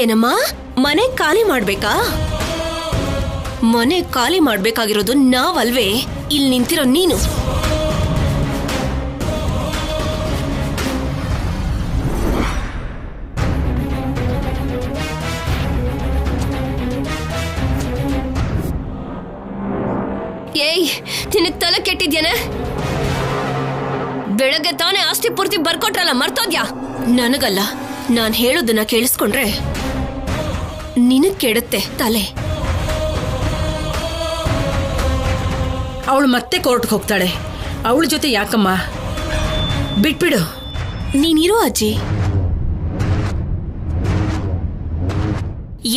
ಏನಮ್ಮ ಮನೆ ಖಾಲಿ ಮಾಡ್ಬೇಕಾ? ಮನೆ ಖಾಲಿ ಮಾಡ್ಬೇಕಾಗಿರೋದು ನಾವಲ್ವೇ, ಇಲ್ಲಿ ನಿಂತಿರೋ ನೀನು. ಏಯ್, ನಿನಗ್ ತಲೆ ಕೆಟ್ಟಿದ್ಯಾನೆ? ಬೆಳಗ್ಗೆ ತಾನೇ ಆಸ್ತಿ ಪೂರ್ತಿ ಬರ್ಕೊಟ್ರಲ್ಲ, ಮರ್ತೋದ್ಯಾ? ನನಗಲ್ಲ, ನಾನ್ ಹೇಳೋದನ್ನ ಕೇಳಿಸ್ಕೊಂಡ್ರೆ ನಿನಗ್ ಕೆಡುತ್ತೆ ತಲೆ. ಅವಳು ಮತ್ತೆ ಕೋರ್ಟ್ಗೆ ಹೋಗ್ತಾಳೆ. ಅವಳ ಜೊತೆ ಯಾಕಮ್ಮ? ಬಿಟ್ಬಿಡು. ನೀನಿರೋ ಅಜ್ಜಿ.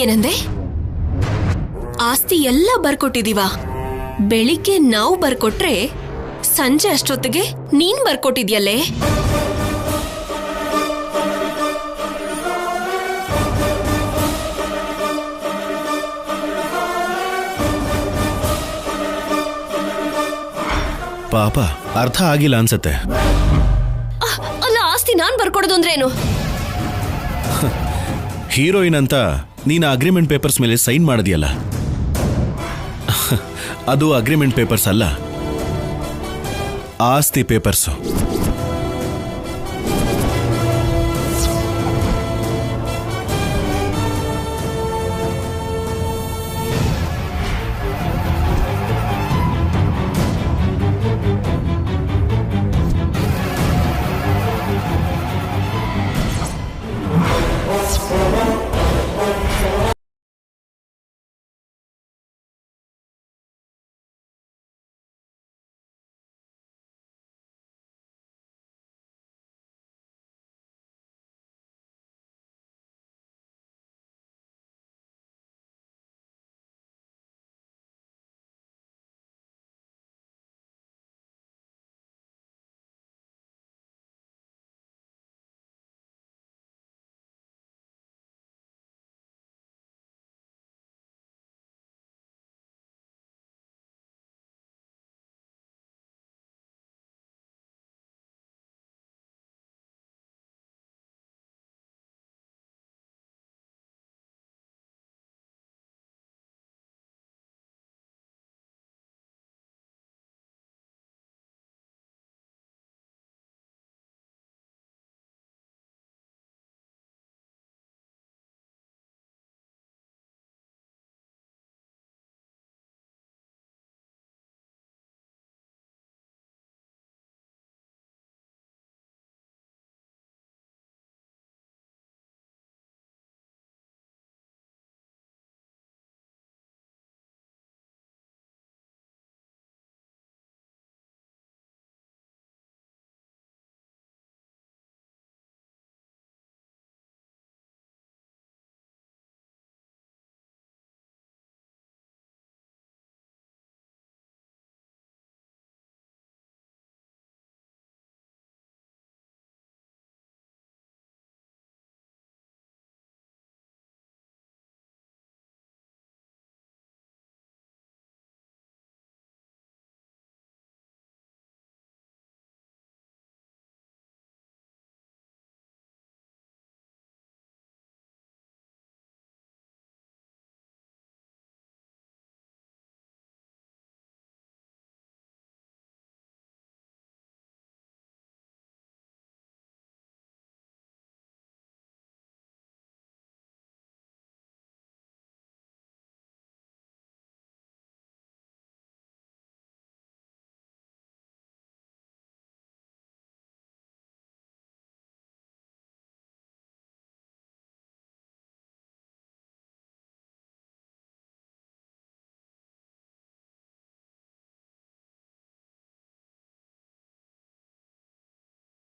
ಏನಂದೆ? ಆಸ್ತಿ ಎಲ್ಲ ಬರ್ಕೊಟ್ಟಿದೀವ. ಬೆಳಿಗ್ಗೆ ನಾವು ಬರ್ಕೊಟ್ರೆ ಸಂಜೆ ಅಷ್ಟೊತ್ತಿಗೆ ನೀನ್ ಬರ್ಕೊಟ್ಟಿದ್ಯಲ್ಲೇ. ಪಾಪ ಅರ್ಥ ಆಗಿಲ್ಲ ಅನ್ಸತ್ತೆ. ಅಲ್ಲ, ಆಸ್ತಿ ನಾನ್ ಬರ್ಕೊಡೋದು ಅಂದ್ರೆ ಏನು? ಹೀರೋಯಿನ್ ಅಂತ ನೀನು ಅಗ್ರಿಮೆಂಟ್ ಪೇಪರ್ಸ್ ಮೇಲೆ ಸೈನ್ ಮಾಡಿದ್ಯಲ್ಲ, ಅದು ಅಗ್ರಿಮೆಂಟ್ ಪೇಪರ್ಸ್ ಅಲ್ಲ, ಆಸ್ತಿ ಪೇಪರ್ಸು.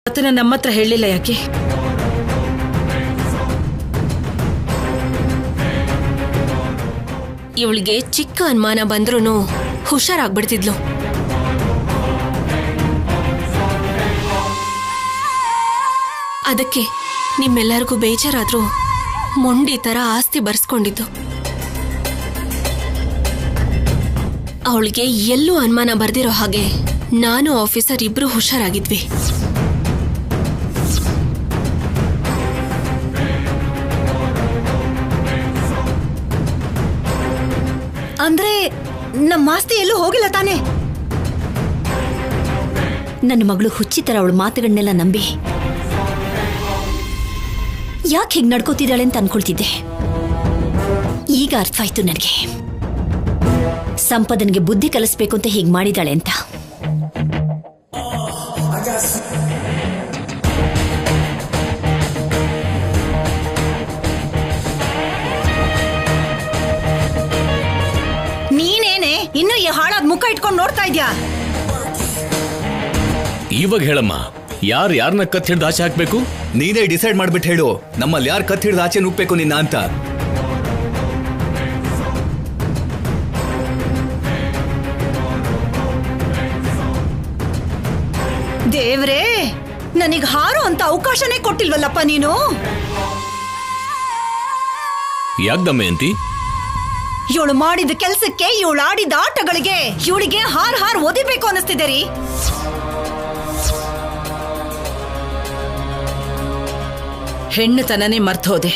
ಅದನ್ನ ನಮ್ಮ ಹತ್ರ ಹೇಳಿಲ್ಲ ಯಾಕೆ? ಇವಳಿಗೆ ಚಿಕ್ಕ ಅನುಮಾನ ಬಂದ್ರೂ ಹುಷಾರಾಗ್ಬಿಡ್ತಿದ್ಲು. ಅದಕ್ಕೆ ನಿಮ್ಮೆಲ್ಲರಿಗೂ ಬೇಜಾರಾದ್ರೂ ಮೊಂಡಿ ತರ ಆಸ್ತಿ ಬರ್ಸ್ಕೊಂಡಿದ್ದು. ಅವಳಿಗೆ ಎಲ್ಲೂ ಅನುಮಾನ ಬರ್ದಿರೋ ಹಾಗೆ ನಾನು ಆಫೀಸರ್ ಇಬ್ರು ಹುಷಾರಾಗಿದ್ವಿ. ನಮ್ಮ ಆಸ್ತಿ ಎಲ್ಲೂ ಹೋಗಿಲ್ಲ ತಾನೆ? ನನ್ನ ಮಗಳು ಹುಚ್ಚಿ ತರ ಅವಳ ಮಾತುಗಳನ್ನೆಲ್ಲ ನಂಬಿ ಯಾಕೆ ಹೀಗೆ ನಡ್ಕೋತಿದ್ದಾಳೆ ಅಂತ ಅನ್ಕೊಳ್ತಿದ್ದೆ. ಈಗ ಅರ್ಥ ಆಯ್ತು ನನಗೆ, ಸಂಪದನಿಗೆ ಬುದ್ಧಿ ಕಲಿಸ್ಬೇಕು ಅಂತ ಹೀಗೆ ಮಾಡಿದಾಳೆ ಅಂತ. ನೀನೇನೆ ಇನ್ನು ಈ ಹಾಳಾದ ಮುಖ ಇಟ್ಕೊಂಡು ನೋಡ್ತಾ ಇದ್ಯಾ? ಇವಾಗ ಹೇಳಮ್ಮ, ಯಾರನ್ನ ಕತ್ ಹಿಡ್ದು ಆಚೆ ಹಾಕ್ಬೇಕು? ನೀನೇ ಡಿಸೈಡ್ ಮಾಡ್ಬಿಟ್ಟು ಹೇಳು, ನಮ್ಮಲ್ಲಿ ಯಾರು ಕತ್ ಹಿಡ್ದು ಆಚೆ ನುಗ್ಬೇಕು ನಿನ್ನ ಅಂತ. ದೇವ್ರೇ, ನನಗ್ ಹಾರೋ ಅಂತ ಅವಕಾಶನೇ ಕೊಟ್ಟಿಲ್ವಲ್ಲಪ್ಪ ನೀನು. ಯಾಕ್ ದಮಯಂತಿ? ಇವಳು ಮಾಡಿದ ಕೆಲ್ಸಕ್ಕೆ, ಇವಳು ಆಡಿದ ಆಟಗಳಿಗೆ ಇವಳಿಗೆ ಹಾರ್ ಓದಿಬೇಕು ಅನಿಸ್ತಿದೆ ರೀ. ಹೆಣ್ಣುತನನೇ ಮರ್ತೋದೆ,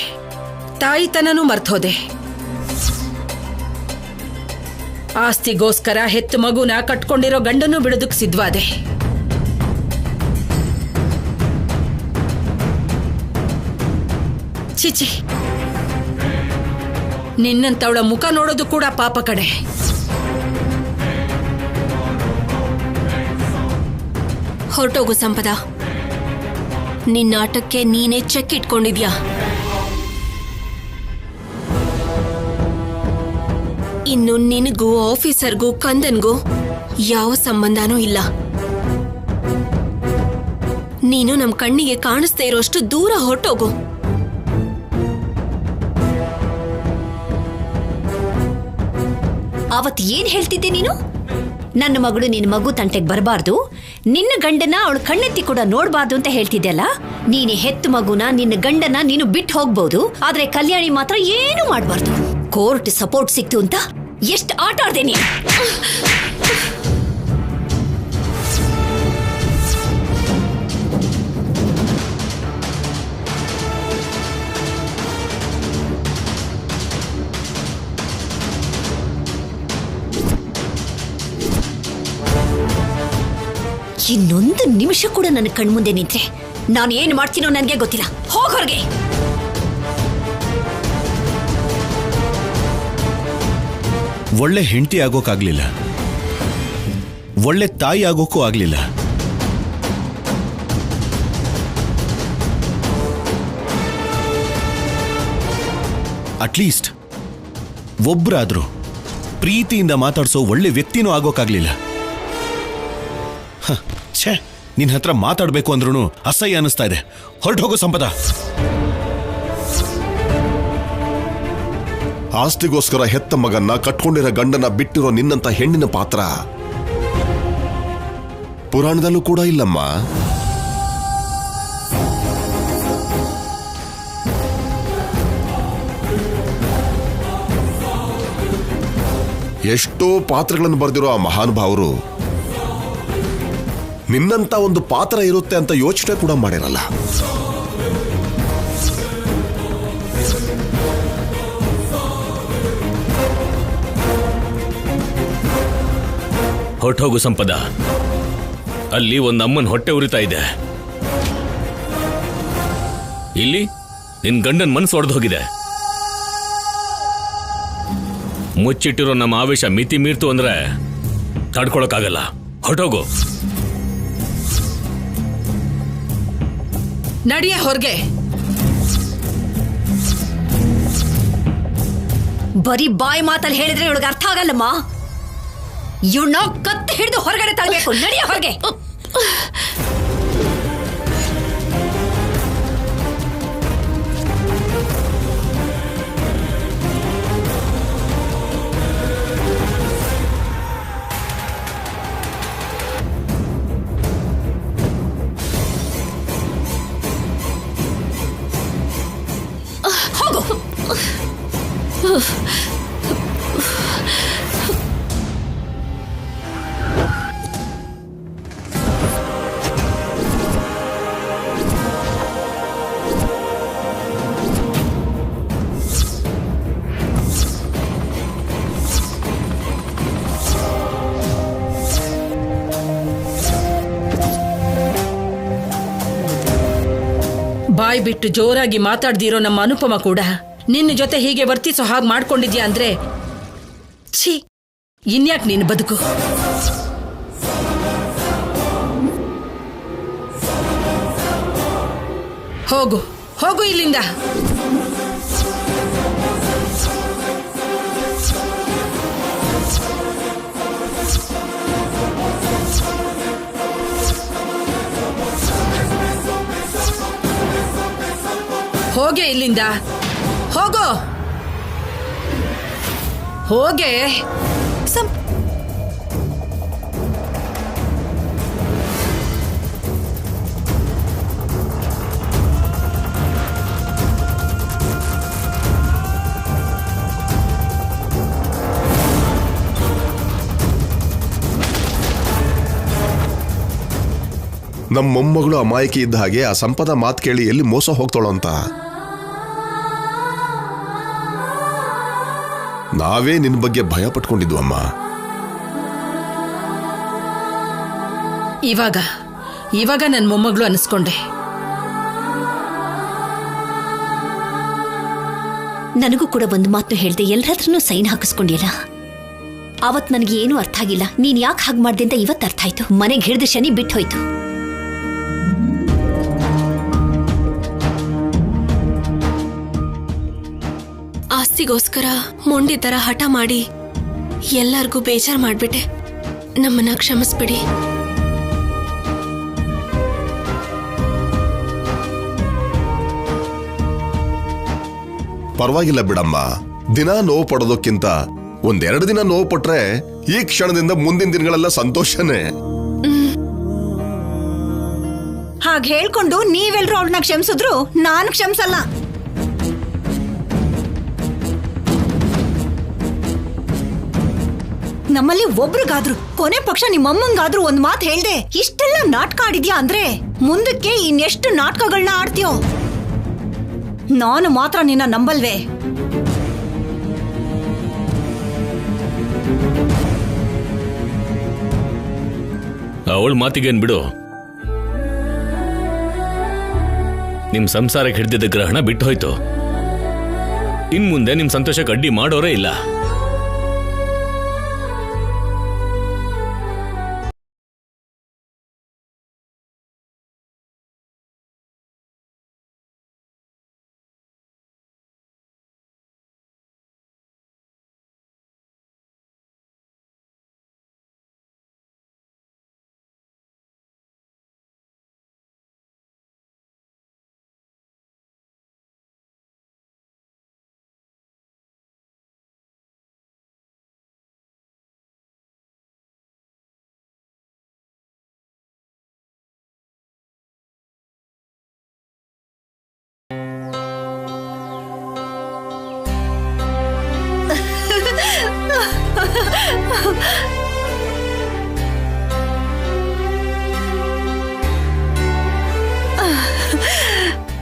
ತಾಯಿತನನೂ ಮರ್ತೋದೆ. ಆಸ್ತಿಗೋಸ್ಕರ ಹೆತ್ತು ಮಗುನ ಕಟ್ಕೊಂಡಿರೋ ಗಂಡನೂ ಬಿಡೋದಕ್ಕೆ ಸಿದ್ಧವಾದೆ. ಚಿಚಿ, ನಿನ್ನಂತವಳ ಮುಖ ನೋಡೋದು ಕೂಡ ಪಾಪ ಕಡೆ. ಹೊರಟೋಗು ಸಂಪದ. ನಿನ್ನ ಆಟಕ್ಕೆ ನೀನೇ ಚೆಕ್ ಇಟ್ಕೊಂಡಿದ್ಯಾ? ಇನ್ನು ನಿನಗೂ ಆಫೀಸರ್ಗೂ ಕಂದನ್ಗೂ ಯಾವ ಸಂಬಂಧನೂ ಇಲ್ಲ. ನೀನು ನಮ್ ಕಣ್ಣಿಗೆ ಕಾಣಿಸ್ತಾ ಇರೋಷ್ಟು ದೂರ ಹೊರಟೋಗು. ಅವತ್ತು ಏನ್ ಹೇಳ್ತಿದ್ದೆ ನೀನು? ನನ್ನ ಮಗಳು ನಿನ್ನ ಮಗು ತಂಟೆಗೆ ಬರಬಾರ್ದು, ನಿನ್ನ ಗಂಡನ ಅವಳು ಕಣ್ಣೆತ್ತಿ ಕೂಡ ನೋಡಬಾರ್ದು ಅಂತ ಹೇಳ್ತಿದ್ದೆಲ್ಲ. ನೀನು ಹೆತ್ತು ಮಗುನ, ನಿನ್ನ ಗಂಡನ ನೀನು ಬಿಟ್ಟು ಹೋಗ್ಬೋದು, ಆದ್ರೆ ಕಲ್ಯಾಣಿ ಮಾತ್ರ ಏನು ಮಾಡಬಾರ್ದು. ಕೋರ್ಟ್ ಸಪೋರ್ಟ್ ಸಿಕ್ತು ಅಂತ ಎಷ್ಟು ಆಟ ಆಡ್ದೆ ನೀನು. ಇನ್ನೊಂದು ನಿಮಿಷ ಕೂಡ ನನ್ನ ಕಣ್ಮುಂದೆ ನಿಂತ್ರೆ ನಾನು ಏನು ಮಾಡ್ತೀನೋ ನನಗೆ ಗೊತ್ತಿಲ್ಲ. ಹೋಗ್ ಹೊರಗೆ. ಒಳ್ಳೆ ಹೆಂಡತಿ ಆಗೋಕ್ಕಾಗ್ಲಿಲ್ಲ, ಒಳ್ಳೆ ತಾಯಿ ಆಗೋಕ್ಕೂ ಆಗ್ಲಿಲ್ಲ. ಅಟ್ಲೀಸ್ಟ್ ಒಬ್ರಾದ್ರೂ ಪ್ರೀತಿಯಿಂದ ಮಾತಾಡ್ಸೋ ಒಳ್ಳೆ ವ್ಯಕ್ತಿನೂ ಆಗೋಕ್ಕಾಗ್ಲಿಲ್ಲ. ಛೇ, ನಿನ್ನ ಹತ್ರ ಮಾತಾಡ್ಬೇಕು ಅಂದ್ರೂ ಅಸಹ್ಯ ಅನಿಸ್ತಾ ಇದೆ. ಹೊರಟೋಗೋ ಸಂಪದ. ಆಸ್ತಿಗೋಸ್ಕರ ಹೆತ್ತ ಮಗನ್ನ, ಕಟ್ಕೊಂಡಿರೋ ಗಂಡನ ಬಿಟ್ಟಿರೋ ನಿನ್ನಂತ ಹೆಣ್ಣಿನ ಪಾತ್ರ ಪುರಾಣದಲ್ಲೂ ಕೂಡ ಇಲ್ಲಮ್ಮ. ಎಷ್ಟೋ ಪಾತ್ರಗಳನ್ನು ಬರೆದಿರೋ ಆ ಮಹಾನುಭಾವರು ನಿನ್ನಂತ ಒಂದು ಪಾತ್ರ ಇರುತ್ತೆ ಅಂತ ಯೋಚನೆ ಕೂಡ ಮಾಡಿರಲ್ಲ. ಹೊರಟೋಗು ಸಂಪದ. ಅಲ್ಲಿ ಒಂದು ಅಮ್ಮನ ಹೊಟ್ಟೆ ಉರಿತಾ ಇದೆ, ಇಲ್ಲಿ ನಿನ್ ಗಂಡನ ಮನಸ್ಸು ಒಡೆದು ಹೋಗಿದೆ. ಮುಚ್ಚಿಟ್ಟಿರೋ ನಮ್ಮ ಆವೇಶ ಮಿತಿ ಮೀರ್ತು ಅಂದ್ರೆ ತಡ್ಕೊಳಕ್ಕಾಗಲ್ಲ. ಹೊರಟೋಗು. ನಡಿಯ ಹೊರಗೆ. ಬರೀ ಬಾಯಿ ಮಾತಲ್ಲಿ ಹೇಳಿದ್ರೆ ಇವಳಿಗೆ ಅರ್ಥ ಆಗಲ್ಲಮ್ಮ. ಇವಳನ್ನ ಕತ್ತು ಹಿಡಿದು ಹೊರಗಡೆ ತಳ್ಳಬೇಕು. ನಡಿಯ ಹೊರಗೆ. ಬಾಯ್ ಬಿಟ್ಟು ಜೋರಾಗಿ ಮಾತಾಡ್ದಿರೋ ನಮ್ಮ ಅನುಪಮ ಕೂಡ ನಿನ್ನ ಜೊತೆ ಹೀಗೆ ವರ್ತಿಸೋ ಹಾಗೆ ಮಾಡ್ಕೊಂಡಿದ್ಯಾ ಅಂದ್ರೆ ಛೀ, ಇನ್ಯಾಕ್ ನೀನು ಬದುಕು. ಹೋಗು ಹೋಗು ಇಲ್ಲಿಂದ. ಹೋಗೆ ಇಲ್ಲಿಂದ, ಹೋಗೋ ಹೋಗೆ. ನಮ್ಮ ಮೊಮ್ಮಗಳು ಅಮಾಯಕಿ ಇದ್ದ ಹಾಗೆ ಆ ಸಂಪದ ಮಾತು ಕೇಳಿ ಎಲ್ಲಿ ಮೋಸ ಹೋಗ್ತಾಳೋ ಅಂತ ನಾವೇ ನಿನ್ನ ಬಗ್ಗೆ ಭಯ ಪಟ್ಕೊಂಡಿದ್ವು ಅಮ್ಮ. ಇವಾಗ ನನ್ನ ಮೊಮ್ಮಗಳು ಅನಿಸ್ಕೊಂಡೆ. ನನಗೂ ಕೂಡ ಒಂದು ಮಾತು ಹೇಳ್ದೆ, ಎಲ್ಲರ ಹತ್ರನೂ ಸೈನ್ ಹಾಕಿಸ್ಕೊಂಡಿಲ್ಲ. ಅವತ್ ನನಗೆ ಏನೂ ಅರ್ಥ ಆಗಿಲ್ಲ. ನೀನ್ ಯಾಕೆ ಹಾಗೆ ಮಾಡ್ದೆ ಅಂತ ಇವತ್ತು ಅರ್ಥ ಆಯ್ತು. ಮನೆಗೆ ಹಿಡಿದು ಶನಿ ಬಿಟ್ಟು ಹೋಯ್ತು. ಆಸ್ತಿಗೋಸ್ಕರ ಮೊಂಡಿ ತರ ಹಠ ಮಾಡಿ ಎಲ್ಲರಿಗೂ ಬೇಜಾರು ಮಾಡ್ಬಿಟ್ಟೆ. ನಮ್ಮನ್ನ ಕ್ಷಮಿಸ್ಬಿಡಿ. ಪರವಾಗಿಲ್ಲ ಬಿಡಮ್ಮ. ದಿನ ನೋವು ಪಡೋದಕ್ಕಿಂತ ಒಂದೆರಡು ದಿನ ನೋವು ಪಟ್ರೆ ಈ ಕ್ಷಣದಿಂದ ಮುಂದಿನ ದಿನಗಳೆಲ್ಲ ಸಂತೋಷನೇ. ಹಾಗೆ ಹೇಳ್ಕೊಂಡು ನೀವೆಲ್ರೂ ಅವಳನ್ನ ಕ್ಷಮಿಸಿದ್ರು ನಾನು ಕ್ಷಮಿಸಲ್ಲ. ನಮ್ಮಲ್ಲಿ ಒಬ್ರಿಗಾದ್ರು, ಕೊನೆ ಪಕ್ಷ ನಿಮ್ಮಮ್ಮಂಗಾದ್ರೂ ಒಂದ್ ಮಾತು ಹೇಳ್ದೆ ಇಷ್ಟೆಲ್ಲ ನಾಟಕ ಆಡಿದ್ಯಾ ಅಂದ್ರೆ ಮುಂದಕ್ಕೆ ಇನ್ನೆಷ್ಟು ನಾಟಕಗಳನ್ನ ಆಡ್ತೀಯೋ. ನಾನು ಮಾತ್ರ ನಿನ್ನ ನಂಬಲ್ವೇ. ಅವಳ ಮಾತಿಗೇನ್ ಬಿಡು. ನಿಮ್ ಸಂಸಾರಕ್ಕೆ ಹಿಡಿದಿದ್ದ ಗ್ರಹಣ ಬಿಟ್ಟು ಹೋಯ್ತು. ಇನ್ ಮುಂದೆ ನಿಮ್ ಸಂತೋಷಕ್ಕೆ ಅಡ್ಡಿ ಮಾಡೋರೇ ಇಲ್ಲ.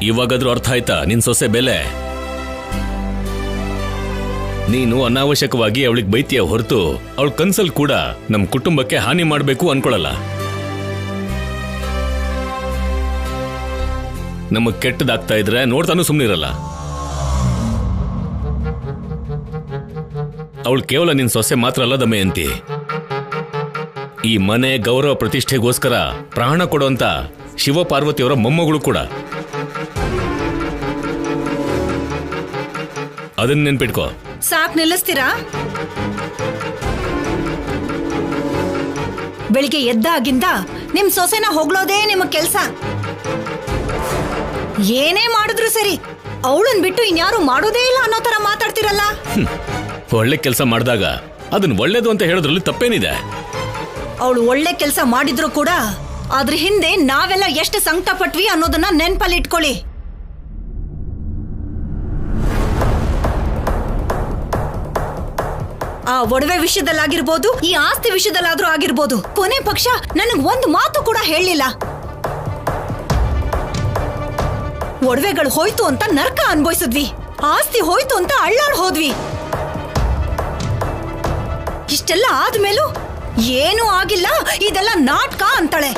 ಇವಾಗಾದ್ರೂ ಅರ್ಥ ಆಯ್ತಾ ನಿನ್ ಸೊಸೆ ಬೆಲೆ? ನೀನು ಅನಾವಶ್ಯಕವಾಗಿ ಅವಳಿಗೆ ಬೈತೀಯ ಹೊರತು ಅವಳ ಕನ್ಸಲ್ ಕೂಡ ನಮ್ ಕುಟುಂಬಕ್ಕೆ ಹಾನಿ ಮಾಡ್ಬೇಕು ಅನ್ಕೊಳಲ್ಲ. ನಮಗ್ ಕೆಟ್ಟದಾಗ್ತಾ ಇದ್ರೆ ನೋಡ್ತಾನು ಸುಮ್ನಿರಲ್ಲ. ಅವಳು ಕೇವಲ ನಿನ್ ಸೊಸೆ ಮಾತ್ರ ಅಲ್ಲ ದಮಯಂತಿ, ಈ ಮನೆ ಗೌರವ ಪ್ರತಿಷ್ಠೆಗೋಸ್ಕರ ಪ್ರಾಣ ಕೊಡುವಂತ ಶಿವ ಪಾರ್ವತಿಯವರ ಮೊಮ್ಮಗಳು ಕೂಡ. ಅದನ್ನ ನೆನ್ಪಿಟ್ಕೋ. ಸಾಕ್ ನಿಲ್ಲಿಸ್ತೀರಾ? ಬೆಳಿಗ್ಗೆ ಎದ್ದಾಗಿಂದ ನಿಮ್ ಸೊಸೆನ ಹೊಗಳೋದೇ ನಿಮ್ಮ ಕೆಲ್ಸ. ಏನೇ ಮಾಡಿದ್ರು ಸರಿ, ಅವಳನ್ ಬಿಟ್ಟು ಇನ್ಯಾರು ಮಾಡೋದೇ ಇಲ್ಲ ಅನ್ನೋ ತರ ಮಾತಾಡ್ತಿರಲ್ಲ. ಒಳ್ಳೆ ಕೆಲಸ ಮಾಡಿದಾಗ ಅದನ್ನ ಒಳ್ಳೇದು ಅಂತ ಹೇಳೋದ್ರಲ್ಲಿ ತಪ್ಪೇನಿದೆ? ಅವಳು ಒಳ್ಳೆ ಕೆಲಸ ಮಾಡಿದ್ರು ಕೂಡ ಅದ್ರ ಹಿಂದೆ ನಾವೆಲ್ಲ ಎಷ್ಟು ಸಂಕಟ ಪಟ್ವಿ ಅನ್ನೋದನ್ನ ನೆನ್ಪಲ್ಲಿ ಇಟ್ಕೊಳ್ಳಿ. ಆ ಒಡವೆ ವಿಷಯದಲ್ಲಾಗಿರ್ಬೋದು, ಈ ಆಸ್ತಿ ವಿಷಯದಲ್ಲಾದ್ರೂ ಆಗಿರ್ಬೋದು, ಕೊನೆ ಪಕ್ಷ ನನಗ್ ಒಂದು ಮಾತು ಕೂಡ ಹೇಳಲಿಲ್ಲ. ಒಡವೆಗಳು ಹೋಯ್ತು ಅಂತ ನರಕ ಅನ್ಭವಿಸಿದ್ವಿ, ಆಸ್ತಿ ಹೋಯ್ತು ಅಂತ ಅಳ್ಳಾಡ್ ಹೋದ್ವಿ. ಇಷ್ಟೆಲ್ಲ ಆದ್ಮೇಲೂ ಏನೂ ಆಗಿಲ್ಲ, ಇದೆಲ್ಲ ನಾಟಕ ಅಂತಾಳೆ.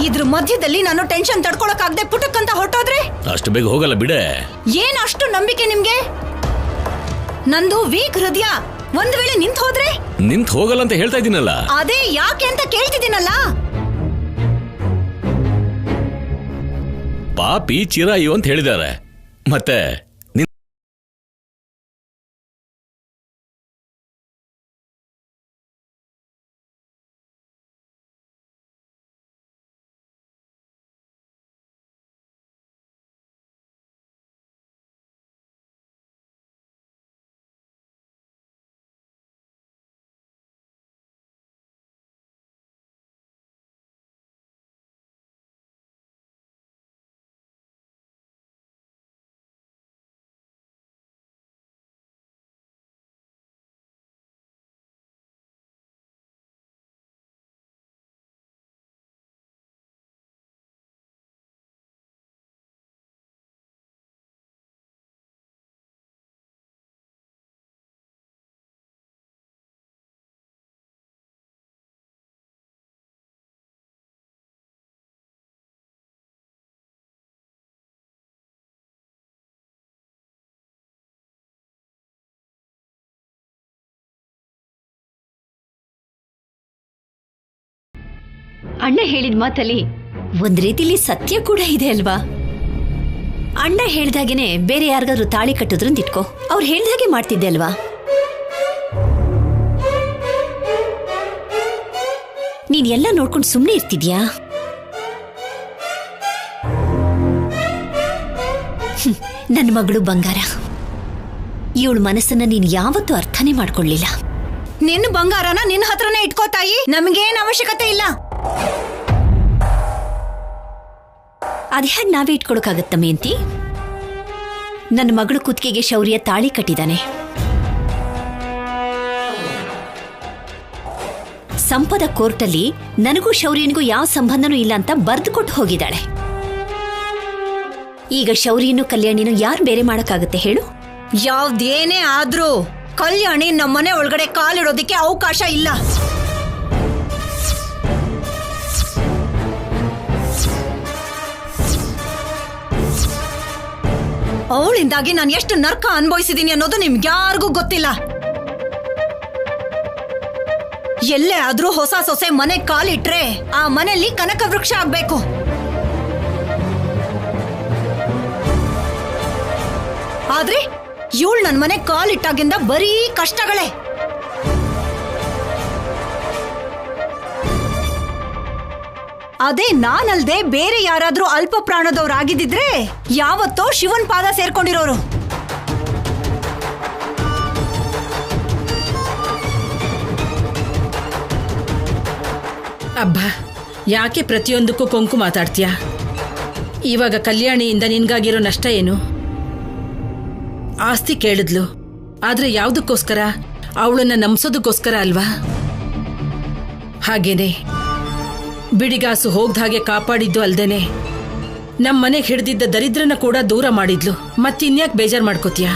ಇದ್ರ ಮಧ್ಯದಲ್ಲಿ ನಾನು ಟೆನ್ಷನ್ ತಡ್ಕೊಳಕ್ಕಾಗದೆ ಪುಟಕ್ಕಂತ ಹೊರಟೋದ್ರೆ ಅಷ್ಟು ಬೇಗ ಹೋಗಲ್ಲ ಬಿಡೆ. ಏನ್ ಅಷ್ಟು ನಂಬಿಕೆ ನಿಮ್ಗೆ? ನಂದು ವೀಕ್ ಹೃದಯ, ಒಂದ್ ವೇಳೆ ನಿಂತ್ ಹೋದ್ರೆ? ನಿಂತ್ ಹೋಗಲ್ಲ ಅಂತ ಹೇಳ್ತಾ ಇದ್ದೀನಲ್ಲ. ಅದೇ ಯಾಕೆ ಅಂತ ಕೇಳ್ತಿದ್ದೀನಲ್ಲ. ಪಾಪಿ ಚಿರಾಯು ಅಂತ ಹೇಳಿದ್ದಾರೆ. ಮತ್ತೆ ಅಣ್ಣ ಹೇಳಿದ ಮಾತಲ್ಲಿ ಒಂದ್ ರೀತಿಲಿ ಸತ್ಯ ಕೂಡ ಇದೆ ಅಲ್ವಾ? ಅಣ್ಣ ಹೇಳ್ದಾಗೇನೆ ಬೇರೆ ಯಾರಿಗಾದ್ರೂ ತಾಳಿ ಕಟ್ಟಿದ್ರು ಇಟ್ಕೋ, ಅವ್ರು ಹೇಳ್ದಾಗೆ ಮಾಡ್ತಿದ್ದೆ ಅಲ್ವಾ? ನೀನ್ ಎಲ್ಲ ನೋಡ್ಕೊಂಡು ಸುಮ್ಮನೆ ಇರ್ತಿದ್ಯಾ? ನನ್ನ ಮಗಳು ಬಂಗಾರ, ಇವಳ ಮನಸ್ಸನ್ನ ನೀನ್ ಯಾವತ್ತೂ ಅರ್ಥನೇ ಮಾಡ್ಕೊಳ್ಳಿಲ್ಲ. ನಿನ್ನ ಬಂಗಾರನ ನಿನ್ನ ಹತ್ರನೇ ಇಟ್ಕೋ ತಾಯಿ, ನಮ್ಗೇನ್ ಅವಶ್ಯಕತೆ ಇಲ್ಲ. ಅದ್ಹ್ಯಾಗ್ ನಾವೇ ಇಟ್ಕೊಳಕಾಗತ್ತಮ್ಮಿ ಅಂತಿ? ನನ್ನ ಮಗಳು ಕುತ್ತಿಗೆಗೆ ಶೌರ್ಯ ತಾಳಿ ಕಟ್ಟಿದಾನೆ. ಸಂಪದ ಕೋರ್ಟಲ್ಲಿ ನನಗೂ ಶೌರ್ಯನಿಗೂ ಯಾವ ಸಂಬಂಧನೂ ಇಲ್ಲ ಅಂತ ಬರ್ದುಕೊಟ್ಟು ಹೋಗಿದ್ದಾಳೆ. ಈಗ ಶೌರ್ಯನೂ ಕಲ್ಯಾಣಿನೂ ಯಾರು ಬೇರೆ ಮಾಡಕ್ಕಾಗತ್ತೆ ಹೇಳು? ಯಾವ್ದೇನೇ ಆದ್ರೂ ಕಲ್ಯಾಣಿ ನಮ್ಮನೆ ಒಳಗಡೆ ಕಾಲಿಡೋದಿಕ್ಕೆ ಅವಕಾಶ ಇಲ್ಲ. ಅವಳಿಂದಾಗಿ ನಾನು ಎಷ್ಟು ನರ್ಕ ಅನುಭವಿಸಿದೀನಿ ಅನ್ನೋದು ನಿಮ್ಗ್ಯಾರಿಗೂ ಗೊತ್ತಿಲ್ಲ. ಎಲ್ಲೇ ಆದ್ರೂ ಹೊಸ ಸೊಸೆ ಮನೆ ಕಾಲಿಟ್ರೆ ಆ ಮನೆಯಲ್ಲಿ ಕನಕ ವೃಕ್ಷ ಆಗ್ಬೇಕು. ಆದ್ರೆ ಇವಳು ನನ್ ಮನೆ ಕಾಲಿಟ್ಟಾಗಿಂದ ಬರೀ ಕಷ್ಟಗಳೇ. ಅದೇ ನಾನಲ್ದೆ ಬೇರೆ ಯಾರಾದ್ರೂ ಅಲ್ಪ ಪ್ರಾಣದವ್ರಾಗಿದ್ದಿದ್ರೆ ಯಾವತ್ತೋ ಶಿವನ್ ಪಾದ ಸೇರ್ಕೊಂಡಿರೋರು. ಅಬ್ಬಾ, ಯಾಕೆ ಪ್ರತಿಯೊಂದಕ್ಕೂ ಕೊಂಕು ಮಾತಾಡ್ತೀಯ? ಇವಾಗ ಕಲ್ಯಾಣಿಯಿಂದ ನಿನ್ಗಾಗಿರೋ ನಷ್ಟ ಏನು? ಆಸ್ತಿ ಕೇಳಿದ್ಲು, ಆದ್ರೆ ಯಾವುದಕ್ಕೋಸ್ಕರ? ಅವಳನ್ನ ನಂಬಿಸೋದಕ್ಕೋಸ್ಕರ ಅಲ್ವಾ? ಹಾಗೇನೆ ಬಿಡಿಗಾಸು ಹೋಗ್ದ ಹಾಗೆ ಕಾಪಾಡಿದ್ದು ಅಲ್ದೇನೆ ನಮ್ಮನೆಗೆ ಹಿಡ್ದಿದ್ದ ದರಿದ್ರನ ಕೂಡ ದೂರ ಮಾಡಿದ್ಲು. ಮತ್ತಿನ್ಯಾಕ್ ಬೇಜಾರ್ ಮಾಡ್ಕೋತೀಯ?